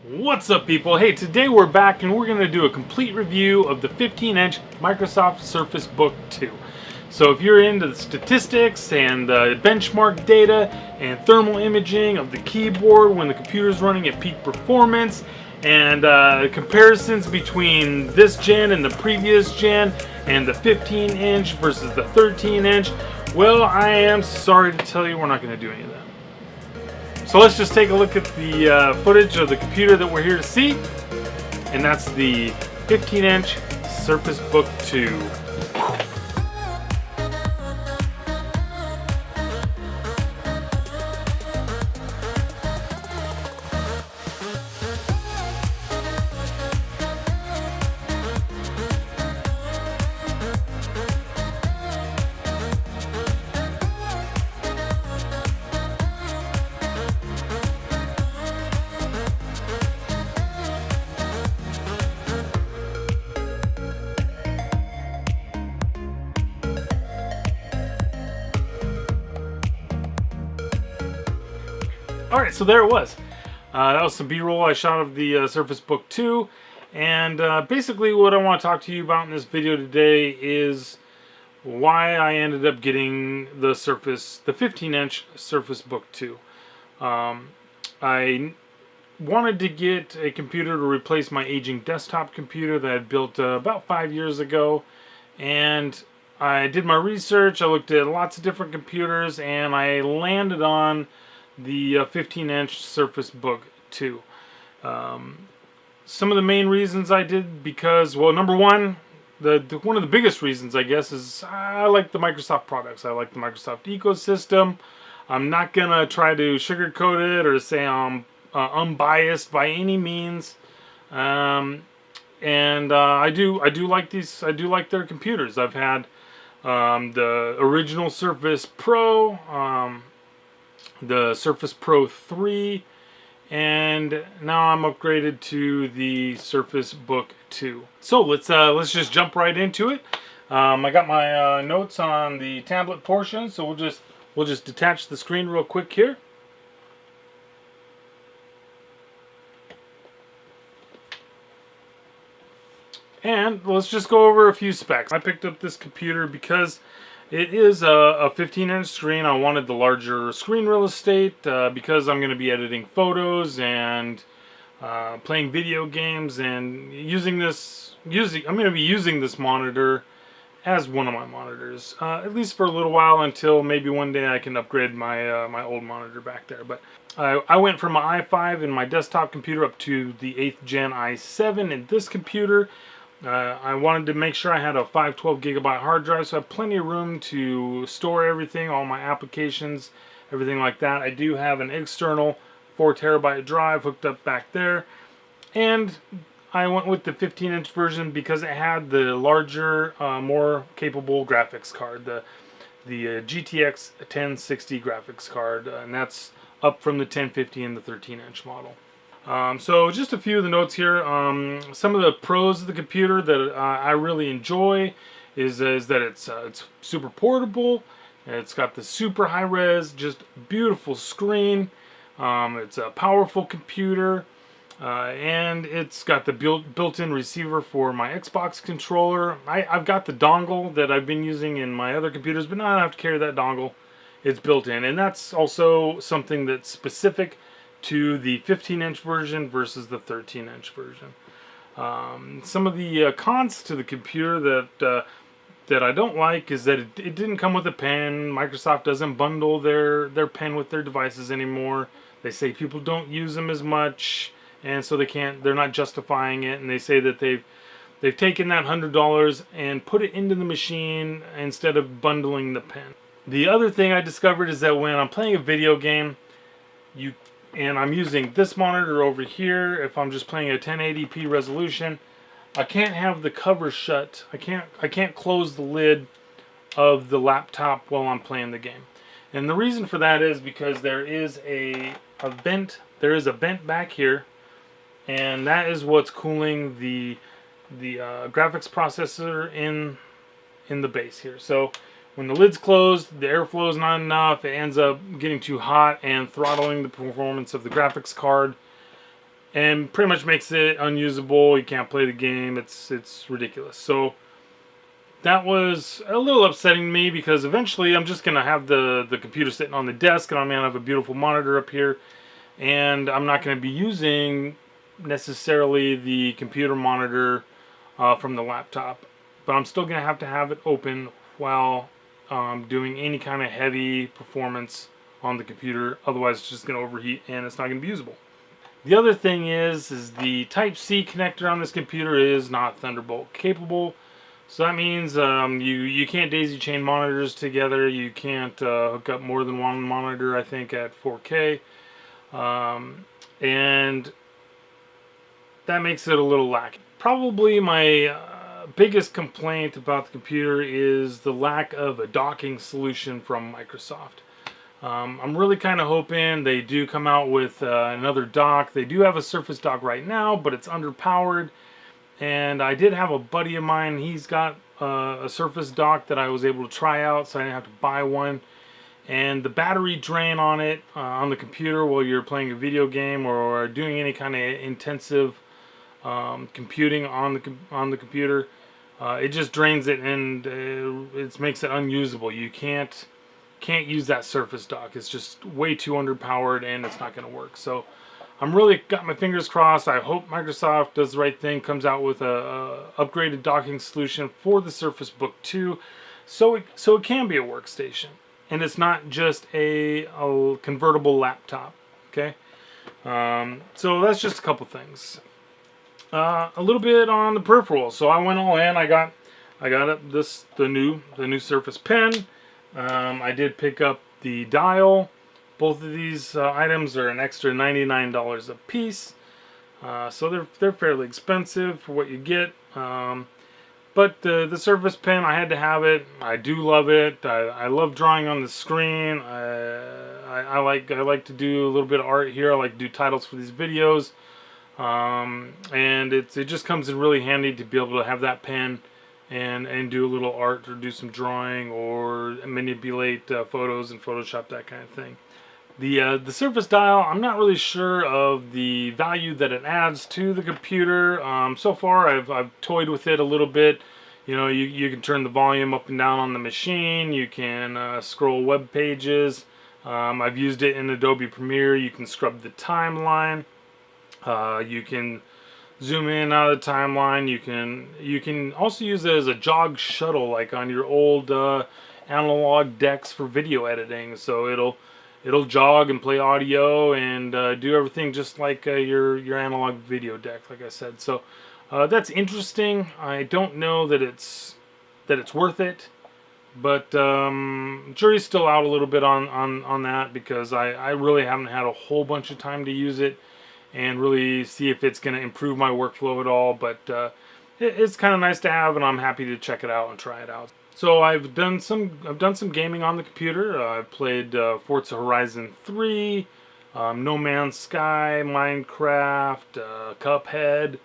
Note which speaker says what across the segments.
Speaker 1: What's up, people? Hey, today we're back and we're going to do a complete review of the 15-inch Microsoft Surface Book 2. So if you're into the statistics and benchmark data and thermal imaging of the keyboard when the computer's running at peak performance and comparisons between this gen and the previous gen and the 15-inch versus the 13-inch, well, I am sorry to tell you we're not going to do any of that. So let's just take a look at the footage of the computer that we're here to see, and that's the 15-inch Surface Book 2. Alright, so there it was. That was some B-roll I shot of the Surface Book 2. And basically what I want to talk to you about in this video today is why I ended up getting the 15-inch Surface Book 2. I wanted to get a computer to replace my aging desktop computer that I built about 5 years ago. And I did my research, I looked at lots of different computers, and I landed on the 15-inch Surface Book 2. Some of the main reasons I did, because, well, number one, one of the biggest reasons, I guess, is I like the Microsoft products. I like the Microsoft ecosystem. I'm not gonna try to sugarcoat it or say I'm unbiased by any means. I do like these. I do like their computers. I've had the original Surface Pro, the Surface Pro 3, and now I'm upgraded to the Surface Book 2. So let's just jump right into it. I got my notes on the tablet portion, so we'll just detach the screen real quick here. And let's just go over a few specs. I picked up this computer because it is a 15-inch screen. I wanted the larger screen real estate because I'm going to be editing photos and playing video games and I'm going to be using this monitor as one of my monitors, at least for a little while, until maybe one day I can upgrade my my old monitor back there. But I went from my i5 in my desktop computer up to the 8th gen i7 in this computer. I wanted to make sure I had a 512 gigabyte hard drive, so I have plenty of room to store everything, all my applications, everything like that. I do have an external 4 terabyte drive hooked up back there, and I went with the 15-inch version because it had the larger, more capable graphics card, the GTX 1060 graphics card, and that's up from the 1050 and the 13-inch model. So just a few of the notes here. Some of the pros of the computer that I really enjoy is that it's super portable. It's got the super high res, just beautiful screen. It's a powerful computer, and it's got the built-in receiver for my Xbox controller. I've got the dongle that I've been using in my other computers, but now I don't have to carry that dongle. It's built in, and that's also something that's specific to the 15-inch version versus the 13-inch version. Some of the cons to the computer that I don't like is that it didn't come with a pen. Microsoft doesn't bundle their pen with their devices anymore. They say people don't use them as much, and so they're not justifying it, and they say that they've taken that $100 and put it into the machine instead of bundling the pen. The other thing I discovered is that when I'm playing a video game, and I'm using this monitor over here, if I'm just playing a 1080p resolution, I can't have the cover shut. I can't close the lid of the laptop while I'm playing the game. And the reason for that is because there is a vent. There is a vent back here, and that is what's cooling the graphics processor in the base here. So when the lid's closed, the airflow is not enough. It ends up getting too hot and throttling the performance of the graphics card. and pretty much makes it unusable. You can't play the game. It's ridiculous. So that was a little upsetting to me, because eventually I'm just gonna have the computer sitting on the desk, and I'm gonna have a beautiful monitor up here, and I'm not gonna be using necessarily the computer monitor from the laptop, but I'm still gonna have to have it open while doing any kind of heavy performance on the computer. Otherwise it's just gonna overheat and it's not gonna be usable. The other thing is the Type-C connector on this computer is not Thunderbolt capable. So that means you can't daisy chain monitors together. You can't hook up more than one monitor, I think, at 4K. And that makes it a little lacking. Probably my biggest complaint about the computer is the lack of a docking solution from Microsoft. I'm really kind of hoping they do come out with another dock. They do have a Surface dock right now, but it's underpowered. And I did have a buddy of mine, he's got a Surface dock that I was able to try out, so I didn't have to buy one. And the battery drain on it, on the computer while you're playing a video game or doing any kind of intensive computing on the computer, it just drains it, and it makes it unusable. You can't use that Surface dock. It's just way too underpowered, and it's not going to work. So I'm really got my fingers crossed. I hope Microsoft does the right thing, comes out with a upgraded docking solution for the Surface Book 2, so it can be a workstation, and it's not just a convertible laptop. Okay, so that's just a couple things. A little bit on the peripherals. So I went all in. I got the new Surface Pen. I did pick up the dial. Both of these items are an extra $99 a piece, so they're fairly expensive for what you get. But the Surface Pen, I had to have it. I do love it. I love drawing on the screen. I like to do a little bit of art here. I like to do titles for these videos, and it just comes in really handy to be able to have that pen and do a little art or do some drawing or manipulate photos in Photoshop, that kind of thing. The Surface Dial, I'm not really sure of the value that it adds to the computer. So far, I've toyed with it a little bit. You know, you can turn the volume up and down on the machine. You can scroll web pages. I've used it in Adobe Premiere. You can scrub the timeline. You can zoom in out of the timeline. You can also use it as a jog shuttle, like on your old analog decks for video editing. So it'll jog and play audio and do everything just like your analog video deck, like I said. So that's interesting. I don't know that it's worth it, but jury's still out a little bit on that, because I really haven't had a whole bunch of time to use it and really see if it's going to improve my workflow at all. But it's kind of nice to have, and I'm happy to check it out and try it out. So I've done some gaming on the computer. I've played Forza Horizon 3, No Man's Sky, Minecraft, Cuphead,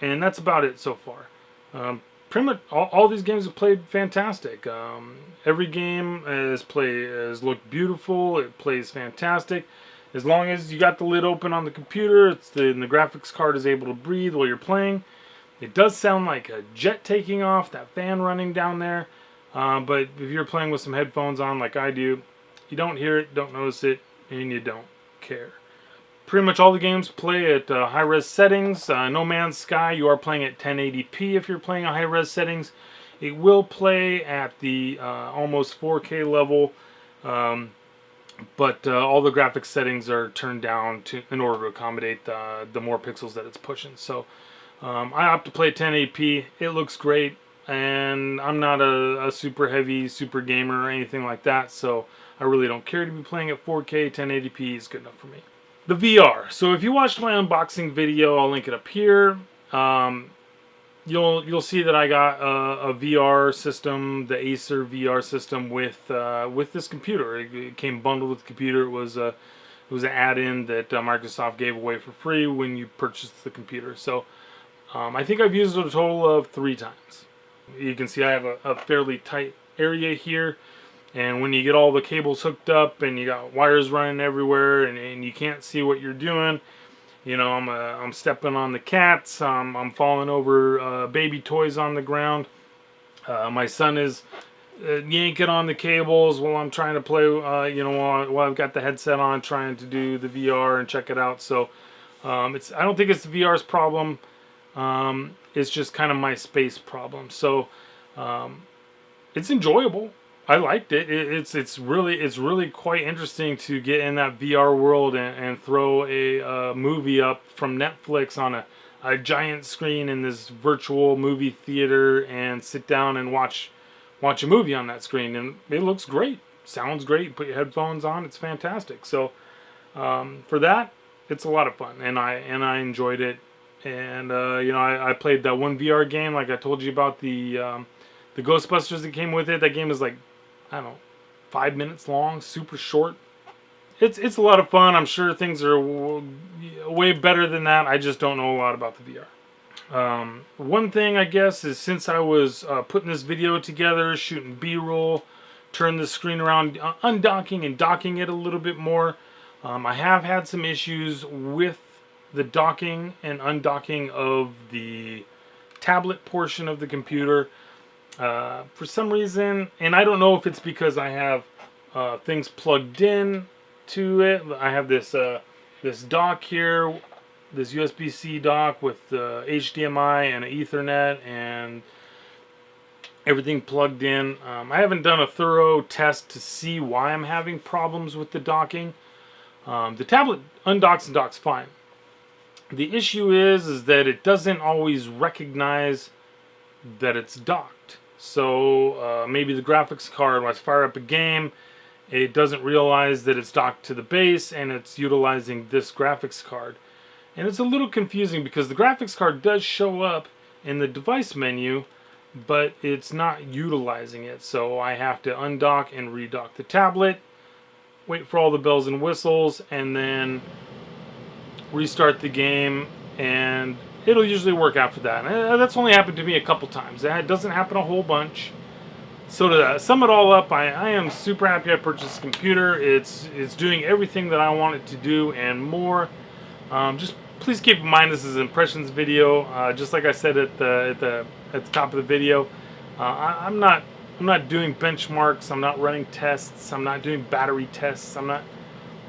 Speaker 1: and that's about it so far. Pretty much all these games have played fantastic. Every game has looked beautiful. It plays fantastic. As long as you got the lid open on the computer, and the graphics card is able to breathe while you're playing. It does sound like a jet taking off, that fan running down there. But if you're playing with some headphones on like I do, you don't hear it, don't notice it, and you don't care. Pretty much all the games play at high-res settings. No Man's Sky, you are playing at 1080p if you're playing at high-res settings. It will play at the almost 4K level, but all the graphics settings are turned down in order to accommodate the more pixels that it's pushing. So I opt to play 1080p. It looks great, and I'm not a super heavy super gamer or anything like that, so I really don't care to be playing at 4K. 1080p is good enough for me. The VR. So if you watched my unboxing video, I'll link it up here. You'll see that I got a VR system, the Acer VR system, with this computer. It came bundled with the computer. It was an add-in that Microsoft gave away for free when you purchased the computer. So I think I've used it a total of 3 times. You can see I have a fairly tight area here, And when you get all the cables hooked up and you got wires running everywhere and you can't see what you're doing, you know, I'm stepping on the cats, I'm falling over baby toys on the ground. My son is yanking on the cables while I'm trying to play, you know, while I've got the headset on, trying to do the VR and check it out. So I don't think it's the VR's problem. It's just kind of my space problem. So it's enjoyable. I liked it. It's really quite interesting to get in that VR world and throw a movie up from Netflix on a giant screen in this virtual movie theater and sit down and watch a movie on that screen. And it looks great, sounds great. Put your headphones on, it's fantastic. So for that, it's a lot of fun, and I enjoyed it. And you know, I played that one VR game, like I told you about, the Ghostbusters that came with it. That game is like, I don't know, 5 minutes long, super short. It's a lot of fun. I'm sure things are way better than that. I just don't know a lot about the VR. One thing, I guess, is since I was putting this video together, shooting B-roll, turn the screen around, undocking and docking it a little bit more, I have had some issues with the docking and undocking of the tablet portion of the computer. For some reason, and I don't know if it's because I have things plugged in to it. I have this this dock here, this USB-C dock with the HDMI and an Ethernet and everything plugged in. I haven't done a thorough test to see why I'm having problems with the docking. The tablet undocks and docks fine. The issue is that it doesn't always recognize that it's docked. So maybe the graphics card, when I fire up a game, it doesn't realize that it's docked to the base and it's utilizing this graphics card. And it's a little confusing because the graphics card does show up in the device menu, but it's not utilizing it. So I have to undock and redock the tablet, wait for all the bells and whistles, and then restart the game, and it'll usually work after that. And that's only happened to me a couple times. It doesn't happen a whole bunch. So to sum it all up, I am super happy I purchased this computer. It's doing everything that I want it to do and more. Just please keep in mind this is an impressions video. Just like I said at the top of the video, I'm not doing benchmarks. I'm not running tests. I'm not doing battery tests. I'm not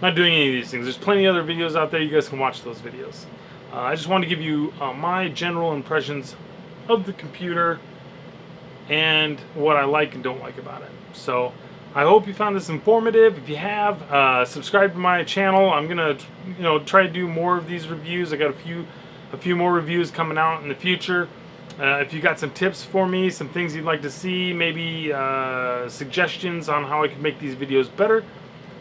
Speaker 1: doing any of these things. There's plenty of other videos out there. You guys can watch those videos. I just wanted to give you my general impressions of the computer and what I like and don't like about it. So I hope you found this informative. If you have, subscribe to my channel. I'm gonna, you know, try to do more of these reviews. I got a few more reviews coming out in the future. If you got some tips for me, some things you'd like to see, maybe suggestions on how I can make these videos better,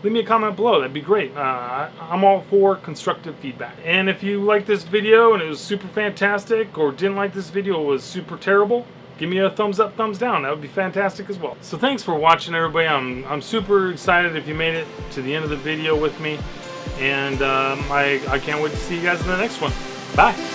Speaker 1: leave me a comment below. That'd be great. I'm all for constructive feedback. And if you liked this video and it was super fantastic, or didn't like this video, it was super terrible, give me a thumbs up, thumbs down. That would be fantastic as well. So thanks for watching, everybody. I'm super excited if you made it to the end of the video with me. And I can't wait to see you guys in the next one. Bye.